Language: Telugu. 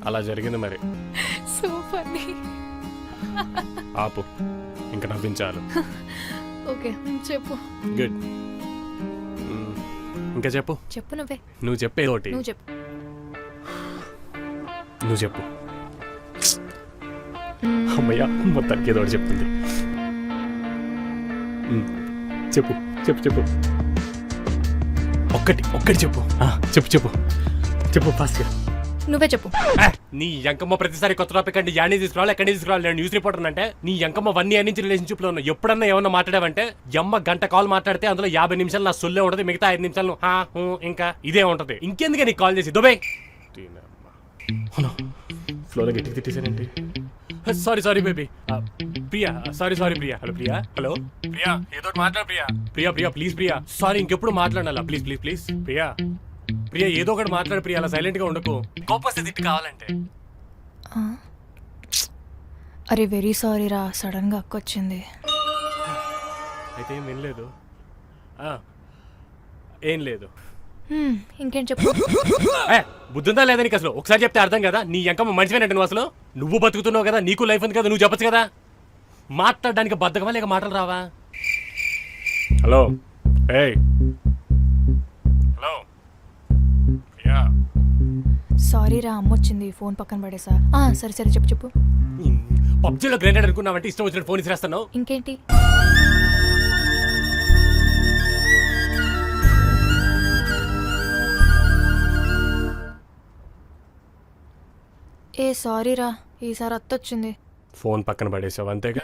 అలా జరిగింది మరి. So funny. ఆపు, ఇంకా నవ్వించాలి. ఓకే చెప్పు. గుడ్. ఇంకా చెప్పు. చెప్పు నువ్వే. నువ్వు చెప్పేది ఒకటి. నువ్వు చెప్పు. నువ్వు చెప్పు. అమ్మయ్య, మొత్తానికి ఏదో ఒకటి చెప్తుంది. చెప్పు చెప్పు చెప్పు. ఒక్కటి చెప్పు. చెప్పు చెప్పు చెప్పు ఫాస్ట్గా. నువ్వే చెప్పు. నీ ఎంకమ్మ ప్రతిసారి కొత్త టాపిక్ అంటే యానీ తీసుకురావాలి, ఎక్కడి తీసుకురావాలి. నేను న్యూస్ రిపోర్టర్ అంటే నీ ఎంకమ్మ 1 year నుంచి రిలేషన్షిప్ లో ఉన్నా. ఎప్పుడన్నా ఏమన్నా మాట్లాడావంటే ఎమ్మ గంట కాల్ మాట్లాడితే అందులో 50 నిమిషాలు నా సొల్లే ఉంటది, మిగతా 5 నిమిషాలు ఇంకా ఇదే ఉంటది. ఇంకెందుకే నీకు కాల్ చేసి దుబాయ్ ఫ్లోలో గట్టికి తిట్టేసానండి. Sorry baby. Priya sorry Priya. Hello Priya. Hello Priya, ఏదో మాట్లాడు ప్రియా. ప్రియా ప్లీజ్ ప్రియా. సారీ, ఇంకెప్పుడు మాట్లాడాలా? ప్లీజ్ ప్రియా. ప్రియా ఏదో ఒకటి మాట్లాడు ప్రియా, అలా సైలెంట్ గా ఉండకు. కోపస్తే తిట్టి కావాలంటే. అరే వెరీ సారీ రా, సడన్ గా అక్క వచ్చింది. అయితే ఏం వినలేదు. ఏం లేదు. ఇంకేం చెప్పు. బుద్ధుందా లేదా నీకు అసలు? ఒకసారి చెప్తే అర్థం కదా. నీ ఎంకమ్మ మనిషివేనంటే నువ్వు అసలు. నువ్వు బతుకుతున్నావు కదా, నీకు లైఫ్ ఉంది కదా, నువ్వు చెప్పచ్చు కదా. మాట్లాడడానికి బద్దకమా లేక మాటలు రావా? Hello hello. సారీ రా, అమ్మ వచ్చింది, ఫోన్ పక్కన పడేసా. సరే చెప్పు. పబ్జీలో గ్రైండర్ అనుకున్నావంటే ఇష్టం వచ్చినట్టు ఫోన్ ఇసిరేస్తున్నావు. ఇంకేంటి? సారీ రా, ఈసారి అత్తొచ్చింది. ఫోన్ పక్కన పడేసావు అంతేగా.